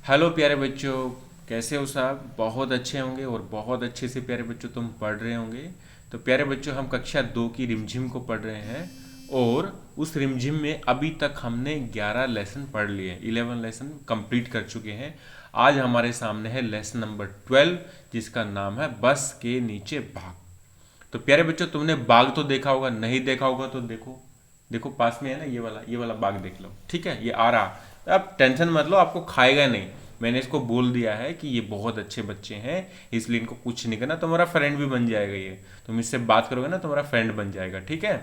Hello प्यारे बच्चों, कैसे हो साहब? बहुत अच्छे होंगे और बहुत अच्छे से प्यारे बच्चों तुम पढ़ रहे होंगे। तो प्यारे बच्चों, हम कक्षा 2 की रिमझिम को पढ़ रहे हैं और उस रिमझिम में अभी तक हमने 11 लेसन पढ़ लिए हैं, 11 लेसन कंप्लीट कर चुके हैं। आज हमारे सामने है लेसन नंबर 12, जिसका नाम है बस के नीचे भाग। तो प्यारे बच्चों, तुमने बाग तो देखा होगा, नहीं देखा होगा तो देखो, देखो पास में है ना, ये वाला बाग देख लो। ठीक है, ये आ रहा। अब टेंशन मत लो, आपको खाएगा नहीं। मैंने इसको बोल दिया है कि ये बहुत अच्छे बच्चे हैं, इसलिए इनको कुछ नहीं करना। तुम्हारा फ्रेंड भी बन जाएगा, ये तुम इससे बात करोगे ना, तुम्हारा फ्रेंड बन जाएगा। ठीक है,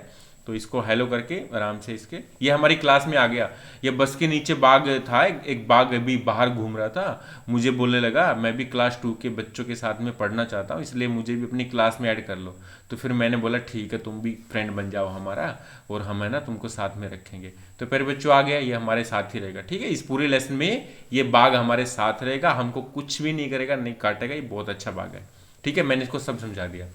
तो इसको हेलो करके आराम से इसके, ये हमारी क्लास में आ गया। ये बस के नीचे बाग था, एक बाग अभी बाहर घूम रहा था। मुझे बोलने लगा मैं भी क्लास 2 के बच्चों के साथ में पढ़ना चाहता हूँ, इसलिए मुझे भी अपनी क्लास में ऐड कर लो। तो फिर मैंने बोला ठीक है, तुम भी फ्रेंड बन जाओ हमारा, और हम है ना तुमको साथ में रखेंगे। तो फिर बच्चों आ गया, ये हमारे साथ ही रहेगा। ठीक है, इस पूरे लेसन में ये बाघ हमारे साथ रहेगा, हमको कुछ भी नहीं करेगा, नहीं काटेगा। ये बहुत अच्छा बाघ है। ठीक है, मैंने इसको सब समझा दिया।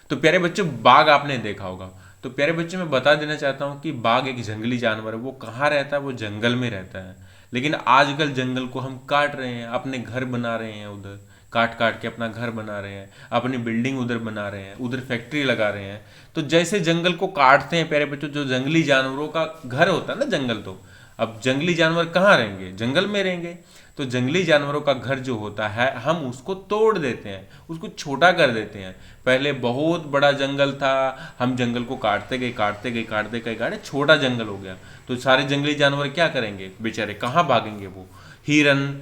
तो प्यारे बच्चों, बाघ आपने देखा होगा। तो प्यारे बच्चों, मैं बता देना चाहता हूँ कि बाघ एक जंगली जानवर है। वो कहाँ रहता है? वो जंगल में रहता है। लेकिन आजकल जंगल को हम काट रहे हैं, अपने घर बना रहे हैं उधर, काट काट के अपना घर बना रहे हैं, अपनी बिल्डिंग उधर बना रहे हैं, उधर फैक्ट्री लगा रहे हैं। तो जैसे जंगल को काटते हैं प्यारे बच्चों, जो जंगली जानवरों का घर होता है ना जंगल, तो अब जंगली जानवर कहाँ रहेंगे? जंगल में रहेंगे। तो जंगली जानवरों का घर जो होता है, हम उसको तोड़ देते हैं, उसको छोटा कर देते हैं। पहले बहुत बड़ा जंगल था, हम जंगल को काटते गए काटते गए काटते गए काटे, छोटा जंगल हो गया। तो सारे जंगली जानवर क्या करेंगे बेचारे? कहाँ भागेंगे वो? हिरन,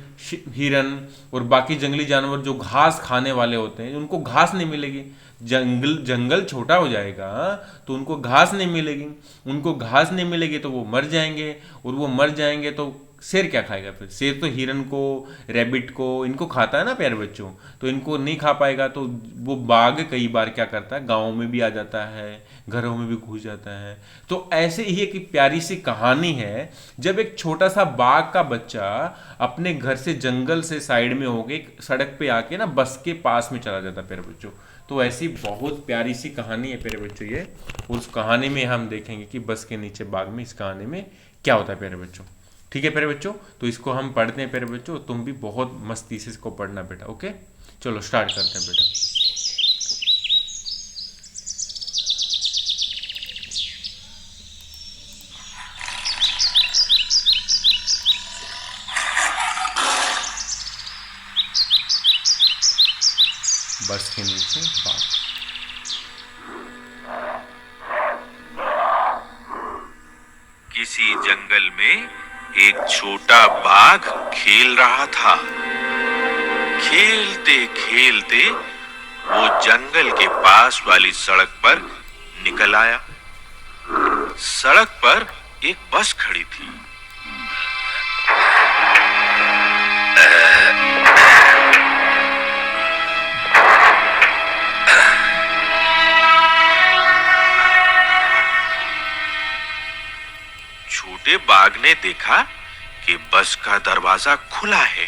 हिरन और बाकी जंगली जानवर जो घास खाने वाले होते हैं, उनको घास नहीं मिलेगी। जंगल जंगल छोटा हो जाएगा तो उनको घास नहीं मिलेगी। उनको घास नहीं मिलेगी तो वो मर जाएंगे, और वो मर जाएंगे तो शेर क्या खाएगा? फिर शेर तो हिरन को, रैबिट को, इनको खाता है ना प्यारे बच्चों। तो इनको नहीं खा पाएगा। तो वो बाघ कई बार क्या करता है, गाँव में भी आ जाता है, घरों में भी घुस जाता है। तो ऐसे ही एक प्यारी सी कहानी है, जब एक छोटा सा बाघ का बच्चा अपने घर से जंगल से साइड में होके एक सड़क पे आके ना बस के पास में चला जाता है प्यारे बच्चों। तो ऐसी बहुत प्यारी सी कहानी है प्यारे बच्चों ये। उस कहानी में हम देखेंगे कि बस के नीचे बाग में, इस कहानी में क्या होता है प्यारे बच्चों। ठीक है प्यारे बच्चों, तो इसको हम पढ़ते हैं प्यारे बच्चों। तुम भी बहुत मस्ती से इसको पढ़ना बेटा। ओके, चलो स्टार्ट करते हैं बेटा। बस के नीचे बाग। किसी जंगल में एक छोटा बाघ खेल रहा था। खेलते खेलते वो जंगल के पास वाली सड़क पर निकल आया। सड़क पर एक बस खड़ी थी। छोटे बाघ ने देखा कि बस का दरवाजा खुला है।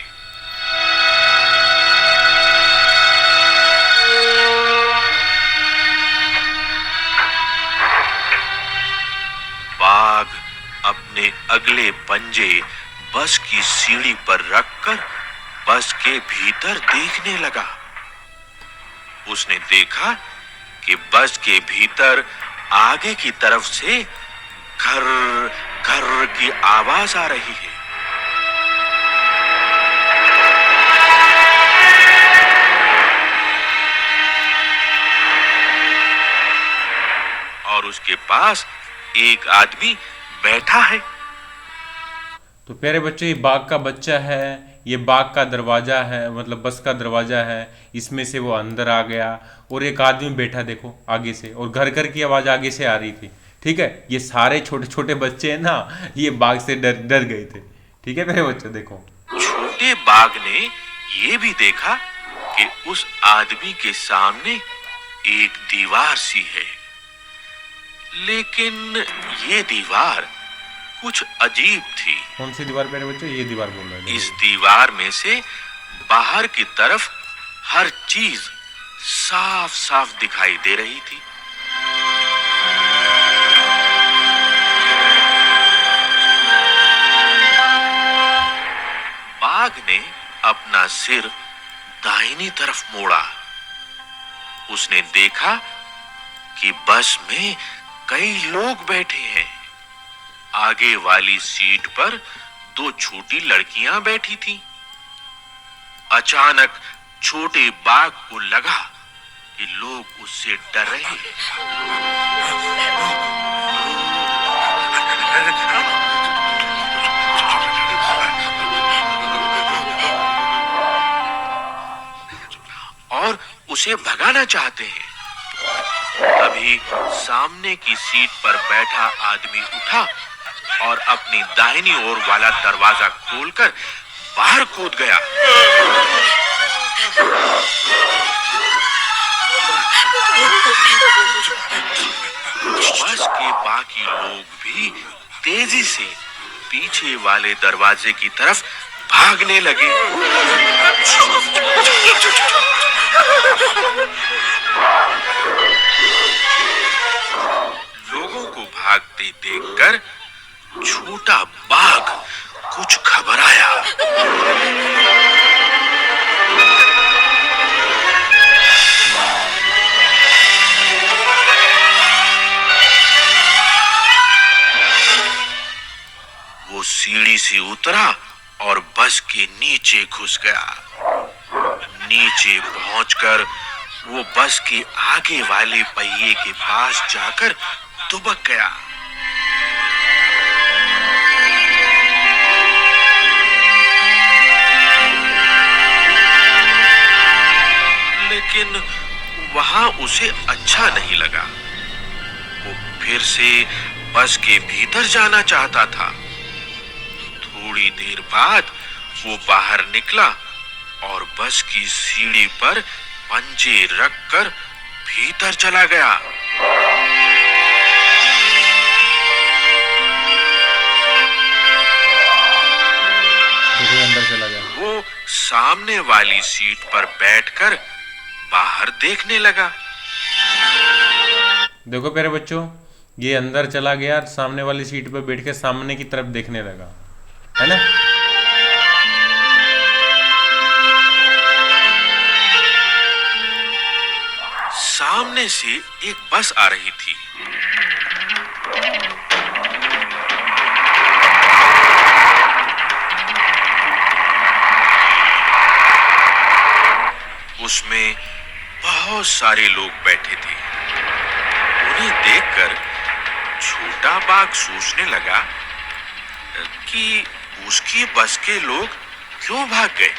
बाघ अपने अगले पंजे बस की सीढ़ी पर रखकर बस के भीतर देखने लगा। उसने देखा कि बस के भीतर आगे की तरफ से घर घर की आवाज आ रही है। और उसके पास एक आदमी बैठा है। तो प्यारे बच्चों, ये बाघ का बच्चा है, ये बाघ का दरवाजा है, मतलब बस का दरवाजा है। इसमें से वो अंदर आ गया और एक आदमी बैठा, देखो आगे से, और घर घर की आवाज आगे से आ रही थी। ठीक है, ये सारे छोटे छोटे बच्चे हैं ना, ये बाघ से डर डर गए थे। ठीक है मेरे बच्चों, देखो। छोटे बाघ ने ये भी देखा कि उस आदमी के सामने एक दीवार सी है। लेकिन ये दीवार कुछ अजीब थी। कौन सी दीवार प्यारे बच्चों? ये दीवार बोल रहे हैं, इस देखो। दीवार में से बाहर की तरफ हर चीज साफ साफ दिखाई दे रही थी। बाघ बाघ ने अपना सिर दाहिनी तरफ मोड़ा। उसने देखा कि बस में कई लोग बैठे हैं। आगे वाली सीट पर दो छोटी लड़कियां बैठी थीं। अचानक छोटे बाघ को लगा कि लोग उससे डर रहे हैं। और उसे भगाना चाहते हैं। तभी सामने की सीट पर बैठा आदमी उठा और अपनी दाहिनी ओर वाला दरवाजा खोलकर बाहर कूद गया। बस के बाकी लोग भी तेजी से पीछे वाले दरवाजे की तरफ भागने लगे। लोगों को भागते देखकर छोटा बाघ कुछ घबराया। वो सीढ़ी से उतरा और बस के नीचे घुस गया। नीचे पहुंचकर वो बस के आगे वाले पहिए के पास जाकर दुबक गया। लेकिन वहां उसे अच्छा नहीं लगा। वो फिर से बस के भीतर जाना चाहता था। थोड़ी देर बाद वो बाहर निकला और बस की सीढ़ी पर पंजे रखकर भीतर चला गया। अंदर चला गया। वो सामने वाली सीट पर बैठकर बाहर देखने लगा। देखो प्यारे बच्चों, ये अंदर चला गया, सामने वाली सीट पर बैठ के सामने की तरफ देखने लगा, है ना। सामने से एक बस आ रही थी। उसमें बहुत सारे लोग बैठे थे। उन्हें देखकर छोटा बाघ सोचने लगा कि उसकी बस के लोग क्यों भाग गए।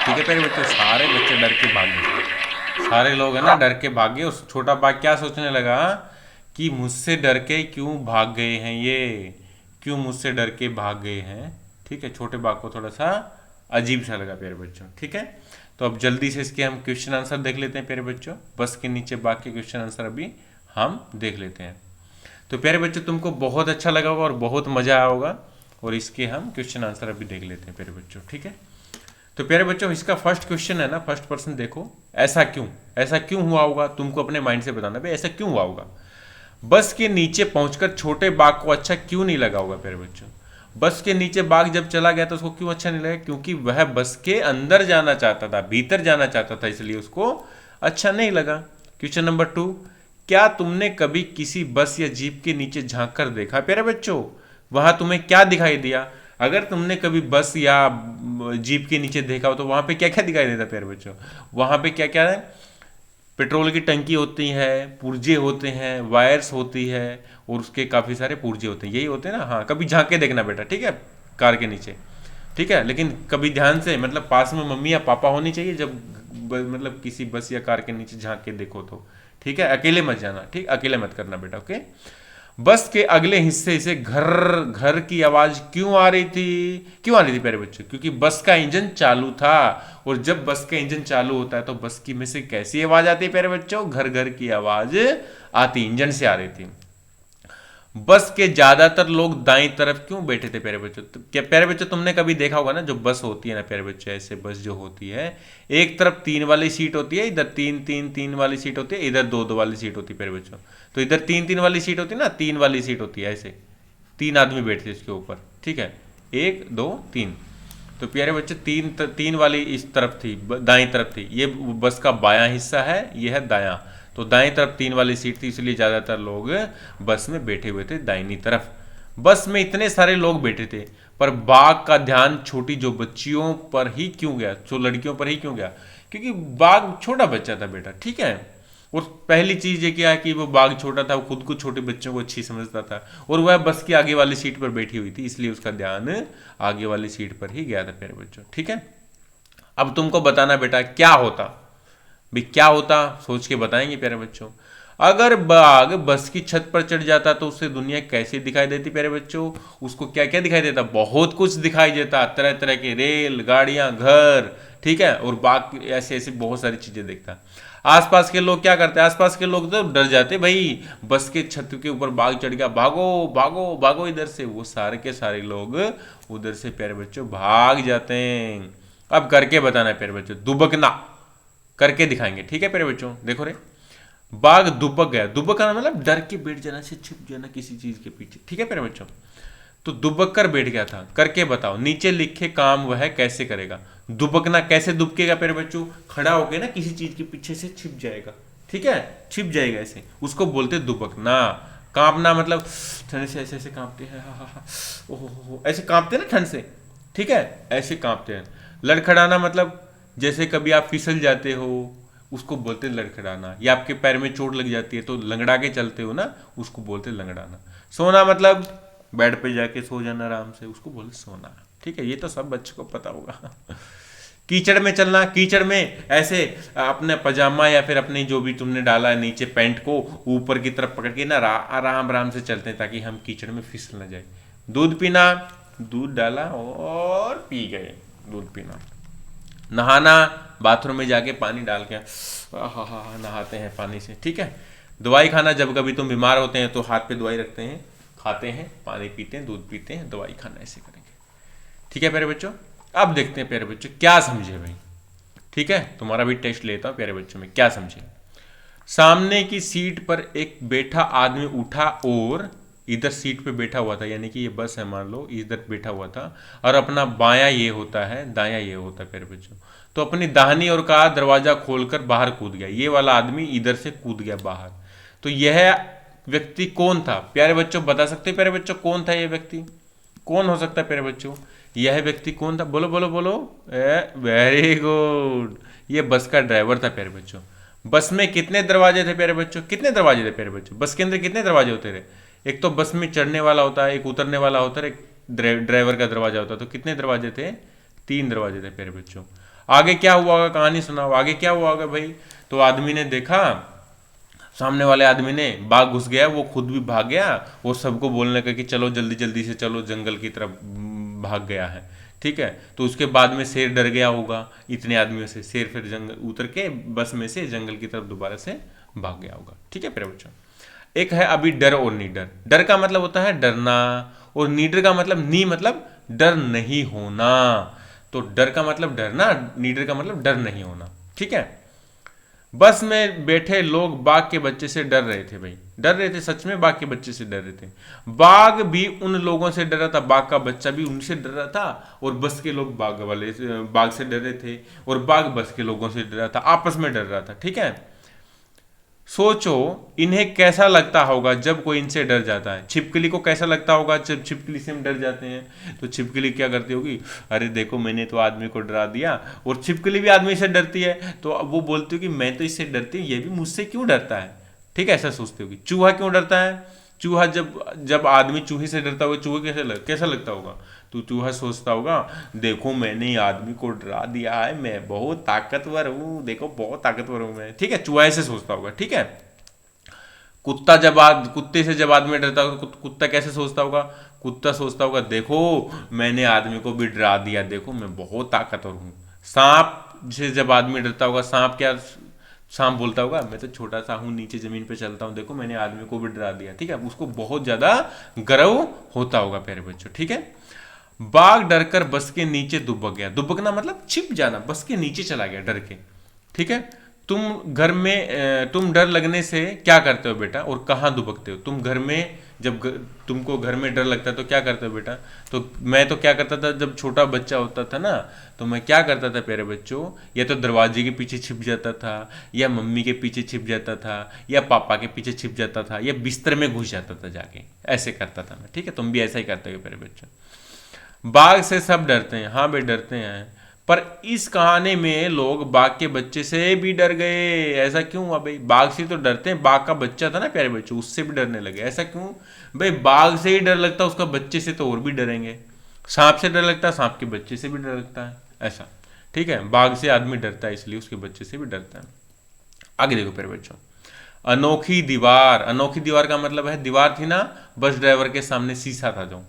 ठीक है प्यारे बच्चों, सारे बच्चे डर के भागे, सारे लोग है ना डर के भागे। उस छोटा बाघ क्या सोचने लगा कि मुझसे डर के क्यों भाग गए हैं, ये क्यों मुझसे डर के भाग गए हैं। ठीक है, छोटे बाघ को थोड़ा सा अजीब सा लगा प्यारे बच्चों। ठीक है, तो अब जल्दी से इसके हम क्वेश्चन आंसर देख लेते हैं प्यारे बच्चों। बस के नीचे बाघ के क्वेश्चन आंसर अभी हम देख लेते हैं। तो प्यारे बच्चों, तुमको बहुत अच्छा लगा होगा और बहुत मजा आया होगा, और इसके हम क्वेश्चन आंसर अभी देख लेते हैं प्यारे बच्चों। ठीक है, तो प्यारे बच्चों, इसका फर्स्ट क्वेश्चन है ना, फर्स्ट पर्सन देखो, ऐसा क्यों हुआ होगा, तुमको अपने माइंड से बताना भाई ऐसा क्यों हुआ होगा। बस के नीचे पहुंचकर छोटे बाघ को अच्छा क्यों नहीं लगा होगा प्यारे बच्चों। बस के नीचे बाघ जब चला गया तो उसको क्यों अच्छा नहीं लगा, क्योंकि वह बस के अंदर जाना चाहता था, भीतर जाना चाहता था, इसलिए उसको अच्छा नहीं लगा। क्वेश्चन नंबर 2, क्या तुमने कभी किसी बस या जीप के नीचे झांक कर देखा प्यारे बच्चों, वहां तुम्हें क्या दिखाई दिया। अगर तुमने कभी बस या जीप के नीचे देखा हो तो वहां पे क्या क्या दिखाई देता प्यारे बच्चों। वहां पे क्या क्या है, पेट्रोल की टंकी होती है, पुर्जे होते हैं, वायर्स होती है, और उसके काफ़ी सारे पुर्जे होते हैं, यही होते हैं ना। हाँ, कभी झांक के देखना बेटा, ठीक है, कार के नीचे। ठीक है, लेकिन कभी ध्यान से, मतलब पास में मम्मी या पापा होनी चाहिए जब मतलब किसी बस या कार के नीचे झांक के देखो तो। ठीक है, अकेले मत जाना, ठीक, अकेले मत करना बेटा, ओके। बस के अगले हिस्से से घर घर की आवाज क्यों आ रही थी प्यारे बच्चों, क्योंकि बस का इंजन चालू था, और जब बस का इंजन चालू होता है तो बस की में से कैसी आवाज आती है प्यारे बच्चों, घर घर की आवाज आती, इंजन से आ रही थी। बस के ज्यादातर लोग दाईं तरफ क्यों बैठे थे प्यारे बच्चों। तो क्या प्यारे बच्चों, तुमने कभी देखा होगा ना, जो बस होती है ना प्यारे बच्चों, ऐसे बस जो होती है, एक तरफ 3 वाली सीट होती है, इधर 3 वाली सीट होती है, इधर 2 वाली सीट होती है प्यारे बच्चों। तो इधर 3 वाली सीट होती है ना, 3 वाली सीट होती है, ऐसे 3 आदमी बैठते हैं इसके ऊपर। ठीक है, 1 2 3। तो प्यारे बच्चे तीन वाली इस तरफ थी, दाईं तरफ थी। ये बस का बायां हिस्सा है, ये है दायां। तो दाईं तरफ 3 वाली सीट थी, इसलिए ज़्यादातर लोग बस में बैठे हुए थे दाहिनी तरफ। बस में इतने सारे लोग बैठे थे, पर बाघ का ध्यान छोटी जो बच्चियों पर ही क्यों गया, जो लड़कियों पर ही क्यों गया? क्योंकि बाघ छोटा बच्चा था बेटा, ठीक है। और पहली चीज ये क्या है कि वो बाघ छोटा था, वो खुद को छोटे बच्चों को अच्छी समझता था, और वह बस की आगे वाली सीट पर बैठी हुई थी, इसलिए उसका ध्यान आगे वाली सीट पर ही गया था प्यारे बच्चों, ठीक है। अब तुमको बताना बेटा क्या होता, भाई क्या होता सोच के बताएंगे प्यारे बच्चों। अगर बाघ बस की छत पर चढ़ जाता तो उससे दुनिया कैसी दिखाई देती प्यारे बच्चों? उसको क्या क्या दिखाई देता? बहुत कुछ दिखाई देता, तरह तरह के रेल गाड़ियां, घर, ठीक है। और बाघ ऐसे ऐसे बहुत सारी चीजें देखता। आसपास के लोग क्या करते? आसपास के लोग तो डर जाते, भाई बस के छत के ऊपर बाघ चढ़ गया, भागो भागो भागो इधर से। वो सारे के सारे लोग उधर से प्यारे बच्चों भाग जाते हैं। अब करके बताना है प्यारे बच्चों, दुबकना करके दिखाएंगे, ठीक है प्यारे बच्चों। देखो रे, बाघ दुबक गया। दुबक का मतलब डर के बैठ जाना, से छिप जाना किसी चीज के पीछे, ठीक है प्यारे बच्चों। तो दुबक कर बैठ गया था, करके बताओ। नीचे लिखे काम वह कैसे करेगा? दुबकना कैसे दुबकेगा प्यारे बच्चों? खड़ा होके ना किसी चीज के पीछे से छिप जाएगा, ठीक है, छिप जाएगा ऐसे, उसको बोलते दुबकना। कांपना मतलब ठंड से ऐसे ऐसे कांपते हैं, हा हा हा, ओहो ऐसे कांपते हैं ना ठंड से, ठीक है, ऐसे कांपते हैं। लड़खड़ाना मतलब जैसे कभी आप फिसल जाते हो, उसको बोलते लड़खड़ाना। या आपके पैर में चोट लग जाती है तो लंगड़ा के चलते हो ना, उसको बोलते लंगड़ाना। सोना मतलब बेड पे जाके सो जाना आराम से, उसको बोलते सोना, ठीक है। ये तो सब बच्चों को पता होगा। कीचड़ में चलना, कीचड़ में ऐसे अपने पजामा या फिर अपने जो भी तुमने डाला है नीचे पैंट को ऊपर की तरफ पकड़ के ना आराम आराम से चलते हैं ताकि हम कीचड़ में फिसल ना जाए। दूध पीना, दूध डाला और पी गए, दूध पीना। नहाना, बाथरूम में जाके पानी डाल के नहाते हैं पानी से, ठीक है। दवाई खाना, जब कभी तुम बीमार होते हैं तो हाथ पे दवाई रखते हैं, खाते हैं, पानी पीते हैं, दूध पीते हैं, दवाई खाना ऐसे करेंगे, ठीक है प्यारे बच्चों। अब देखते हैं प्यारे बच्चों क्या समझे भाई, ठीक है। तुम्हारा भी टेस्ट लेता हूं प्यारे बच्चों में, क्या समझे। सामने की सीट पर एक बैठा आदमी उठा और इधर सीट पे बैठा हुआ था, यानी कि ये बस है मान लो, इधर बैठा हुआ था और अपना बायां ये होता है, दायां ये होता है प्यारे बच्चों। तो अपनी दाहिनी ओर का दरवाजा खोलकर बाहर कूद गया। ये वाला आदमी इधर से कूद गया बाहर। तो यह व्यक्ति कौन था प्यारे बच्चों? बता सकते प्यारे बच्चों कौन था ये व्यक्ति? कौन हो सकता है प्यारे बच्चों? यह व्यक्ति कौन था? बोलो बोलो बोलो। वेरी गुड, ये बस का ड्राइवर था प्यारे बच्चों। बस में कितने दरवाजे थे प्यारे बच्चों? कितने दरवाजे थे प्यारे बच्चों? बस के अंदर कितने दरवाजे होते थे? एक तो बस में चढ़ने वाला होता है, एक उतरने वाला होता है, एक ड्राइवर का दरवाजा होता है। तो कितने दरवाजे थे? 3 दरवाजे थे प्यारे बच्चों। आगे क्या हुआ होगा, कहानी सुनाओ, आगे क्या हुआ होगा भाई? तो आदमी ने देखा, सामने वाले आदमी ने, बाघ घुस गया, वो खुद भी भाग गया और सबको बोलने का कि चलो जल्दी जल्दी से चलो, जंगल की तरफ भाग गया है, ठीक है। तो उसके बाद में शेर डर गया होगा इतने आदमियों से, शेर फिर जंगल उतर के बस में से जंगल की तरफ दोबारा से भाग गया होगा, ठीक है प्यारे बच्चों। एक है अभी डर और नीडर। डर का मतलब होता है डरना, और नीडर का मतलब नी मतलब डर नहीं होना। तो डर का मतलब डरना, नीडर का मतलब डर नहीं होना, ठीक है। बस में बैठे लोग बाघ के बच्चे से डर रहे थे भाई, डर रहे थे, सच में बाघ के बच्चे से डर रहे थे। बाघ भी उन लोगों से डर रहा था, बाघ का बच्चा भी उनसे डर रहा था, और बस के लोग बाघ से डर रहे थे, और बाघ बस के लोगों से डर रहा था, आपस में डर रहा था, ठीक है। सोचो इन्हें कैसा लगता होगा जब कोई इनसे डर जाता है। छिपकली को कैसा लगता होगा जब छिपकली से हम डर जाते हैं? तो छिपकली क्या करती होगी? अरे देखो मैंने तो आदमी को डरा दिया। और छिपकली भी आदमी से डरती है, तो अब वो बोलती होगी मैं तो इससे डरती हूँ, ये भी मुझसे क्यों डरता है, ठीक है, ऐसा सोचती होगी। चूहा क्यों डरता है? चूहा जब आदमी चूहे से डरता होगा, चूहे कैसा लगता होगा? तो चूहा सोचता होगा देखो मैंने आदमी को डरा दिया है, मैं बहुत ताकतवर हूं, देखो बहुत ताकतवर हूं मैं, ठीक है। चूहा ऐसे सोचता होगा, ठीक है। कुत्ते से जब आदमी डरता होगा, कुत्ता कैसे सोचता होगा? कुत्ता सोचता होगा देखो मैंने आदमी को भी डरा दिया, देखो मैं बहुत ताकतवर हूं। सांप से जब आदमी डरता होगा, सांप बोलता होगा मैं तो छोटा सा हूं, नीचे जमीन पे चलता हूं, देखो मैंने आदमी को भी डरा दिया, ठीक है। उसको बहुत ज्यादा गर्व होता होगा प्यारे बच्चों, ठीक है। बाघ डरकर बस के नीचे दुबक गया। दुबकना मतलब छिप जाना, बस के नीचे चला गया डर के, ठीक है। तुम डर लगने से क्या करते हो बेटा और कहाँ दुबकते हो? तुम घर में जब तुमको घर में डर लगता है तो क्या करते हो बेटा? तो मैं तो क्या करता था, जब छोटा बच्चा होता था ना, तो मैं क्या करता था प्यारे बच्चों, या तो दरवाजे के पीछे छिप जाता था, या मम्मी के पीछे छिप जाता था, या पापा के पीछे छिप जाता था, या बिस्तर में घुस जाता था जाके, ऐसे करता था मैं। ठीक है, तुम भी ऐसा ही करते हो प्यारे बच्चों। बाघ से सब डरते हैं, हाँ भाई डरते हैं, पर इस कहानी में लोग बाघ के बच्चे से भी डर गए। ऐसा क्यों हुआ भाई? बाघ से तो डरते हैं, बाघ का बच्चा था ना प्यारे बच्चों, उससे भी डरने लगे, ऐसा क्यों भाई? बाघ से ही डर लगता, उसका बच्चे से तो और भी डरेंगे। सांप से डर लगता, सांप के बच्चे से भी डर लगता है, ऐसा। ठीक है, बाघ से आदमी डरता है इसलिए उसके बच्चे से भी डरता है। आगे देखो प्यारे बच्चों, अनोखी दीवार। अनोखी दीवार का मतलब है, दीवार थी ना बस ड्राइवर के सामने, शीशा था जो,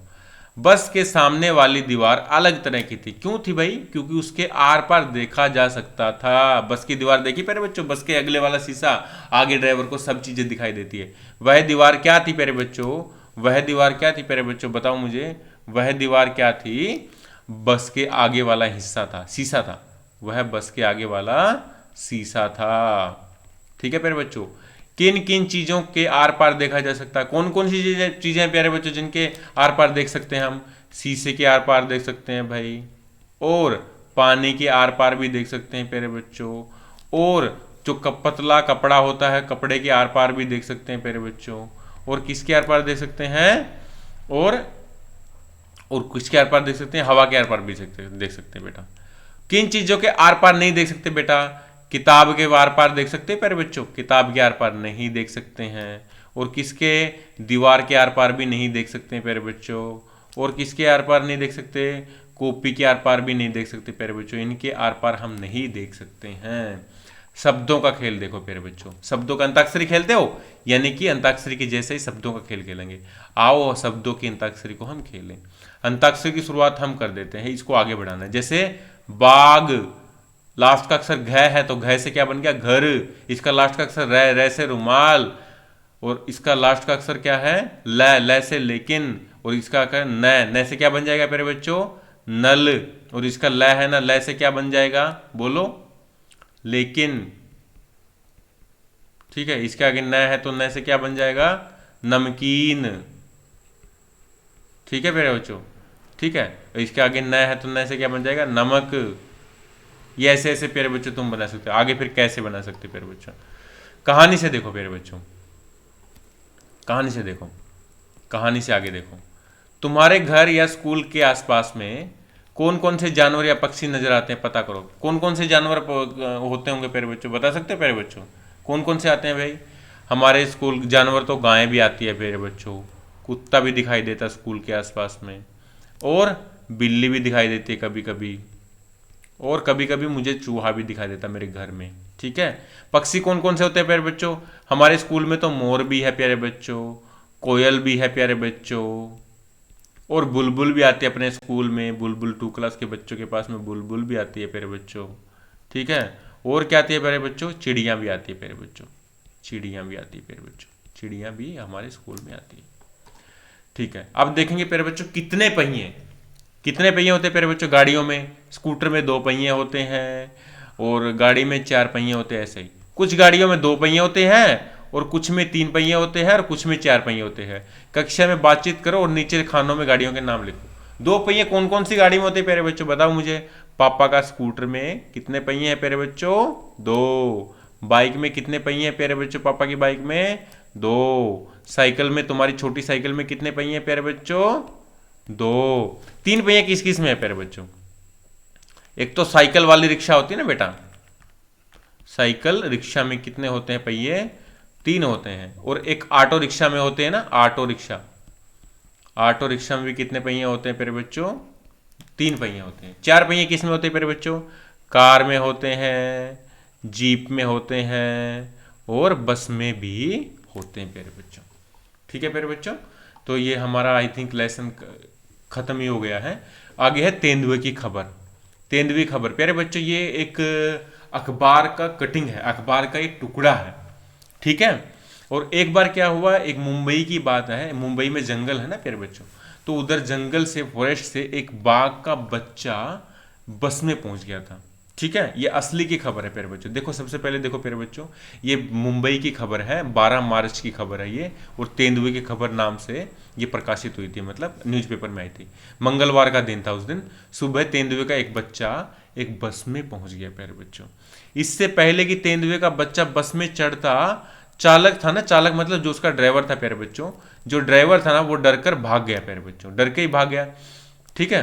बस के सामने वाली दीवार अलग तरह की थी। क्यों थी भाई? क्योंकि उसके आर पार देखा जा सकता था। बस की दीवार देखी प्यारे बच्चों, बस के अगले वाला शीशा, आगे ड्राइवर को सब चीजें दिखाई देती है। वह दीवार क्या थी प्यारे बच्चों? वह दीवार क्या थी प्यारे बच्चों, बताओ मुझे। वह दीवार क्या थी? बस के आगे वाला हिस्सा था, शीशा था, वह बस के आगे वाला शीशा था। ठीक है प्यारे बच्चों, किन किन चीजों के आर पार देखा जा सकता है? कौन कौन सी चीजें हैं प्यारे बच्चों जिनके आर पार देख सकते हैं हम? शीशे के आर पार देख सकते हैं भाई, और पानी के आर पार भी देख सकते हैं प्यारे बच्चों, और जो पतला कपड़ा होता है, कपड़े के आर पार भी देख सकते हैं प्यारे बच्चों, और किसके आर पार देख सकते हैं? और किसके आर पार देख सकते हैं? हवा के आर पार भी देख सकते हैं बेटा। किन चीजों के आर पार नहीं देख सकते बेटा? किताब के आर पार देख सकते हैं प्यारे बच्चों, किताब के आर पार नहीं देख सकते हैं। और किसके? दीवार के आर पार भी नहीं देख सकते हैं प्यारे बच्चों। और किसके आर पार नहीं देख सकते? कॉपी के आर पार भी नहीं देख सकते प्यारे बच्चों, इनके आर पार हम नहीं देख सकते हैं। शब्दों का खेल देखो प्यारे बच्चों, शब्दों का अंताक्षरी खेलते हो, यानी कि अंताक्षरी के जैसे ही शब्दों का खेल खेलेंगे। आओ शब्दों की अंताक्षरी को हम खेलें। अंताक्षरी की शुरुआत हम कर देते हैं, इसको आगे बढ़ाना है। जैसे बाग, लास्ट का अक्षर घ है तो घ से क्या बन गया? घर। इसका लास्ट का अक्षर रै से रुमाल, और इसका लास्ट का अक्षर क्या है? ल से लेकिन, और इसका अक्षर न से क्या बन जाएगा प्यारे बच्चों? नल। और इसका ल है ना, ल से क्या बन जाएगा? बोलो, लेकिन। ठीक है, इसके आगे न है तो न से क्या बन जाएगा? नमकीन। ठीक है प्यारे बच्चों, ठीक है। इसके आगे न है तो न से क्या बन जाएगा? नमक। ये ऐसे ऐसे प्यारे बच्चों तुम बना सकते हो। आगे फिर कैसे बना सकते हो प्यारे बच्चों? कहानी से देखो प्यारे बच्चों, कहानी से देखो, कहानी से आगे देखो। तुम्हारे घर या स्कूल के आसपास में कौन कौन से जानवर या पक्षी नजर आते हैं, पता करो। कौन कौन से जानवर होते होंगे प्यारे बच्चों, बता सकते हो प्यारे बच्चों? कौन कौन से आते हैं भाई? हमारे स्कूल जानवर तो गाय भी आती है प्यारे बच्चों, कुत्ता भी दिखाई देता है स्कूल के आसपास में, और बिल्ली भी दिखाई देती है कभी कभी, और कभी कभी मुझे चूहा भी दिखाई देता मेरे घर में। ठीक है, पक्षी कौन कौन से होते हैं प्यारे बच्चों? हमारे स्कूल में तो मोर भी है प्यारे बच्चों, कोयल भी है प्यारे बच्चों, और बुलबुल भी आती है अपने स्कूल में। बुलबुल 2 क्लास के बच्चों के पास में बुलबुल भी आती है प्यारे बच्चों। ठीक है, और क्या आती है प्यारे बच्चों? चिड़ियाँ भी आती है प्यारे बच्चों, चिड़ियाँ भी आती है प्यारे बच्चों, चिड़ियाँ भी हमारे स्कूल में आती है। ठीक है, अब देखेंगे प्यारे बच्चों कितने पहिए, कितने पहिए होते हैं प्यारे बच्चों गाड़ियों में? स्कूटर में 2 पहिए होते हैं, और गाड़ी में 4 पहिए होते हैं। ऐसे ही कुछ गाड़ियों में 2 पहिए होते हैं, और कुछ में 3 पहिए होते हैं, और कुछ में 4 पहिए होते हैं। कक्षा में बातचीत करो और नीचे खानों में गाड़ियों के नाम लिखो। 2 पहिए कौन कौन सी गाड़ी में होते हैं प्यारे बच्चों, बताओ मुझे। पापा का स्कूटर में कितने पहिए हैं प्यारे बच्चों? 2। बाइक में कितने पहिए हैं प्यारे बच्चों? पापा की बाइक में 2। साइकिल में, तुम्हारी छोटी साइकिल में कितने पहिए हैं प्यारे बच्चों? 2। 3 पहिए किस किस में है प्यारे बच्चों? एक तो साइकिल वाली रिक्शा होती है ना बेटा, साइकिल रिक्शा में कितने होते हैं पहिए? 3 होते हैं। और एक ऑटो रिक्शा में होते हैं ना, ऑटो रिक्शा, ऑटो रिक्शा में भी कितने पहिए होते हैं प्यारे बच्चों? 3 पहिए होते हैं। 4 पहिए किस में होते हैं प्यारे बच्चों? कार में होते हैं, जीप में होते हैं, और बस में भी होते हैं प्यारे बच्चों। ठीक है प्यारे बच्चों, तो ये हमारा आई थिंक लेसन खत्म ही हो गया है। आगे है तेंदुए की खबर। तेंदुए की खबर प्यारे बच्चों, ये एक अखबार का कटिंग है, अखबार का एक टुकड़ा है। ठीक है, और एक बार क्या हुआ, एक मुंबई की बात है, मुंबई में जंगल है ना प्यारे बच्चों, तो उधर जंगल से, फॉरेस्ट से एक बाघ का बच्चा बस में पहुंच गया था। ठीक है, ये असली की खबर है प्यारे बच्चों। देखो सबसे पहले देखो प्यारे बच्चों, ये मुंबई की खबर है, 12 मार्च की खबर है ये, और तेंदुए की खबर नाम से ये प्रकाशित हुई थी, मतलब न्यूज़पेपर में आई थी। मंगलवार का दिन था उस दिन। सुबह तेंदुए का एक बच्चा एक बस में पहुंच गया प्यारे बच्चों। इससे पहले कि तेंदुए का बच्चा बस में चढ़ता, चालक था ना, चालक मतलब जो उसका ड्राइवर था प्यारे बच्चों, जो ड्राइवर था ना वो डर कर भाग गया प्यारे बच्चों, डर के ही भाग गया। ठीक है,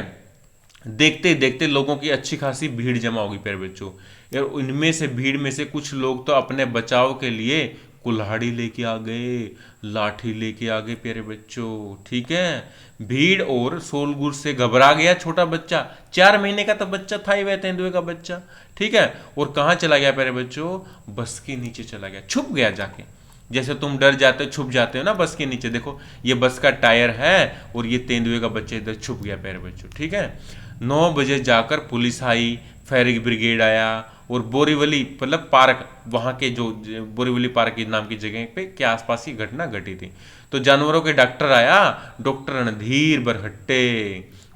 देखते ही देखते लोगों की अच्छी खासी भीड़ जमा होगी प्यारे बच्चों। और उनमें से भीड़ में से कुछ लोग तो अपने बचाव के लिए कुल्हाड़ी लेके आ गए, लाठी लेके आ गए प्यारे बच्चों। ठीक है, भीड़ और शोरगुल से घबरा गया छोटा बच्चा, 4 महीने का तो बच्चा था ही वह तेंदुए का बच्चा। ठीक है, और कहाँ चला गया प्यारे बच्चों, बस के नीचे चला गया, छुप गया जाके। जैसे तुम डर जाते हो छुप जाते हो ना बस के नीचे, देखो ये बस का टायर है और ये तेंदुए का बच्चा इधर छुप गया प्यारे बच्चों। ठीक है, 9 बजे जाकर पुलिस आई, फायर ब्रिगेड आया, और बोरीवली मतलब पार्क, वहाँ के जो बोरीवली पार्क के नाम की जगह पे के आसपास ही घटना घटी थी। तो जानवरों के डॉक्टर आया, डॉक्टर रणधीर बरहट्टे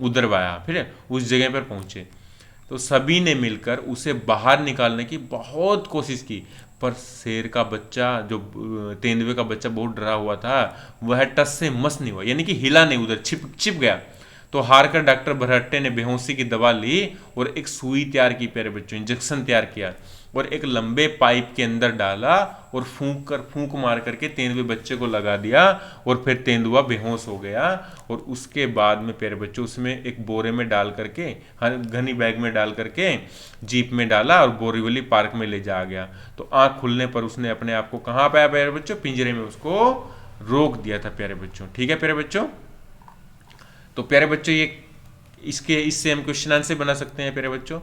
उधर आया, फिर उस जगह पर पहुंचे। तो सभी ने मिलकर उसे बाहर निकालने की बहुत कोशिश की, पर शेर का बच्चा जो तेंदुए का बच्चा बहुत डरा हुआ था, वह टस से मस नहीं हुआ, यानी कि हिला नहीं, उधर छिप छिप गया। तो हार कर डॉक्टर बरहट्टे ने बेहोशी की दवा ली और एक सुई तैयार की प्यारे बच्चों, इंजेक्शन तैयार किया और एक लंबे पाइप के अंदर डाला और फूंक मार करके तेंदुए बच्चे को लगा दिया, और फिर तेंदुआ बेहोश हो गया। और उसके बाद में प्यारे बच्चों उसमें एक बोरे में डाल करके, घनी बैग में डाल करके जीप में डाला और बोरीवली पार्क में ले जा गया। तो आंख खुलने पर उसने अपने आप को कहाँ पाया प्यारे बच्चों, पिंजरे में उसको रोक दिया था प्यारे बच्चों। ठीक है प्यारे बच्चों, तो प्यारे बच्चों ये इससे हम क्वेश्चन आंसर बना सकते हैं प्यारे बच्चों।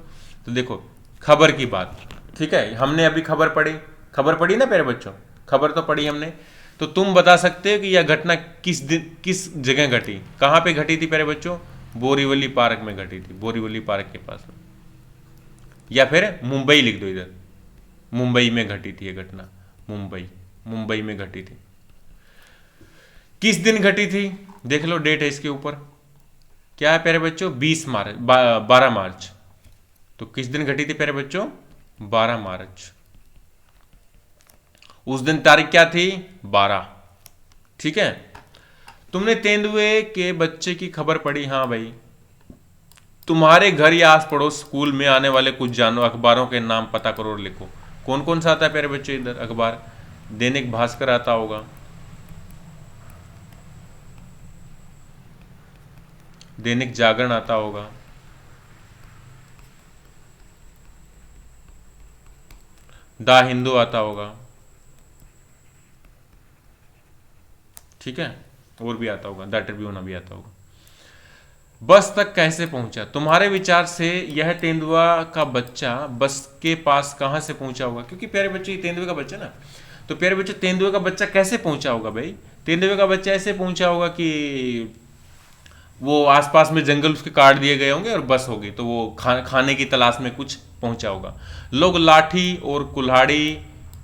तो देखो खबर की बात, ठीक है, हमने अभी खबर पढ़ी ना प्यारे बच्चों, खबर तो पढ़ी हमने। तो तुम बता सकते हो कि यह घटना किस दिन किस जगह घटी, कहाँ पे घटी थी प्यारे बच्चों, बोरीवली पार्क में घटी थी, बोरीवली पार्क के पास में, या फिर मुंबई लिख दो इधर, मुंबई में घटी थी यह घटना, मुंबई में घटी थी। किस दिन घटी थी, देख लो डेट है इसके ऊपर, क्या है प्यारे बच्चों, 12 मार्च। तो किस दिन घटी थी प्यारे बच्चों, 12 मार्च। उस दिन तारीख क्या थी, 12। ठीक है, तुमने तेंदुए के बच्चे की खबर पढ़ी, हाँ भाई। तुम्हारे घर या आस पड़ोस स्कूल में आने वाले कुछ जानवर अखबारों के नाम पता करो और लिखो। कौन कौन सा आता है प्यारे बच्चों इधर अखबार, दैनिक भास्कर आता होगा, दैनिक जागरण आता होगा, द हिंदू आता होगा, ठीक है, और भी आता होगा, द ट्रिब्यून भी आता होगा। बस तक कैसे पहुंचा, तुम्हारे विचार से यह तेंदुआ का बच्चा बस के पास कहां से पहुंचा होगा, क्योंकि प्यारे बच्चे ये तेंदुए का बच्चा ना, तो प्यारे बच्चे तेंदुए का बच्चा कैसे पहुंचा होगा भाई, तेंदुए का बच्चा ऐसे पहुंचा होगा कि वो आसपास में जंगल उसके काट दिए गए होंगे और बस होगी, तो वो खाने की तलाश में कुछ पहुंचा होगा। लोग लाठी और कुल्हाड़ी,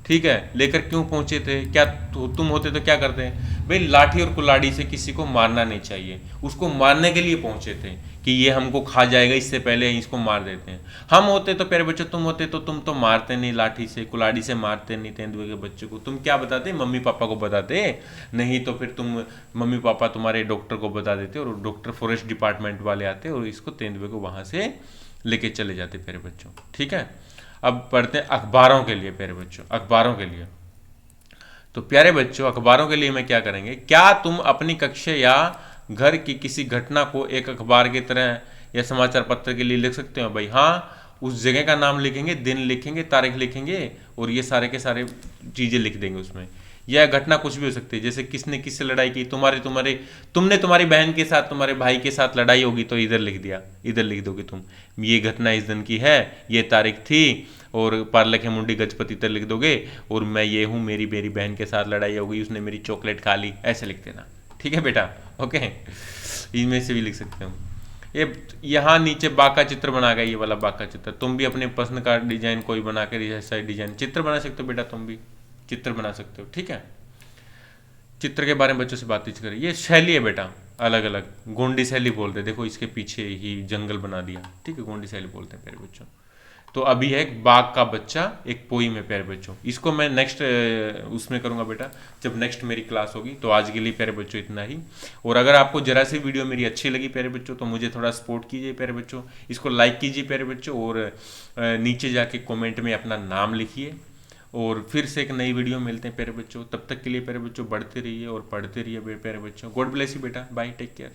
ठीक है, लेकर क्यों पहुंचे थे, क्या तुम होते तो क्या करते हैं भाई, लाठी और कुल्हाड़ी से किसी को मारना नहीं चाहिए, उसको मारने के लिए पहुंचे थे कि ये हमको खा जाएगा, इससे पहले इसको मार देते हैं। हम होते तो प्यारे बच्चों, तुम होते तो तुम तो मारते नहीं, लाठी से कुल्हाड़ी से मारते नहीं तेंदुए के बच्चे को, तुम क्या बताते, मम्मी पापा को बताते, नहीं तो फिर तुम मम्मी पापा तुम्हारे डॉक्टर को बता देते और डॉक्टर फॉरेस्ट डिपार्टमेंट वाले आते और इसको तेंदुए को वहां से लेके चले जाते प्यारे बच्चों। ठीक है, अब पढ़ते हैं अखबारों के लिए प्यारे बच्चों, अखबारों के लिए। तो प्यारे बच्चों अखबारों के लिए मैं क्या करेंगे, क्या तुम अपनी कक्षा या घर की किसी घटना को एक अखबार की तरह या समाचार पत्र के लिए लिख सकते हो भाई, हाँ, उस जगह का नाम लिखेंगे, दिन लिखेंगे, तारीख लिखेंगे और ये सारे के सारे चीजें लिख देंगे उसमें। यह घटना कुछ भी हो सकती है, जैसे किसने किससे लड़ाई की, तुमने तुम्हारी बहन के साथ, तुम्हारे भाई के साथ लड़ाई होगी तो इधर लिख दिया, इधर लिख दोगे तुम, ये घटना इस दिन की है, ये तारीख थी, और पार्लक है मुंडी गजपति तक लिख दोगे, और मैं ये हूँ, मेरी मेरी बहन के साथ लड़ाई हो गई, उसने मेरी चॉकलेट खा ली, ऐसे लिख देना। ठीक है बेटा, ओके, इनमें से भी लिख सकते हो। ये यहाँ नीचे बाघ का चित्र बना गया, ये वाला बाघ का चित्र, तुम भी अपने पसंद का डिजाइन कोई बना कर ऐसा डिजाइन चित्र बना सकते हो बेटा, तुम भी चित्र बना सकते हो। ठीक है, चित्र के बारे में बच्चों से बातचीत करें, ये शैली है बेटा, अलग अलग गोंडी शैली बोलते हैं, देखो इसके पीछे ही जंगल बना दिया, ठीक है, गोंडी शैली बोलते हैं प्यारे बच्चों। तो अभी है एक बाघ का बच्चा एक पोइम है प्यारे बच्चों। इसको मैं नेक्स्ट उसमें करूंगा बेटा, जब नेक्स्ट मेरी क्लास होगी। तो आज के लिए प्यारे बच्चों इतना ही। और अगर आपको जरा सी वीडियो मेरी अच्छी लगी प्यारे बच्चों तो मुझे थोड़ा सपोर्ट कीजिए प्यारे बच्चों, इसको लाइक कीजिए प्यारे बच्चों, और नीचे जाके कमेंट में अपना नाम लिखिए। और फिर से एक नई वीडियो मिलते हैं प्यारे बच्चों। तब तक के लिए प्यारे बच्चों बढ़ते रहिए और पढ़ते रहिए प्यारे बच्चों। गॉड ब्लेस यू बेटा, बाय, टेक केयर।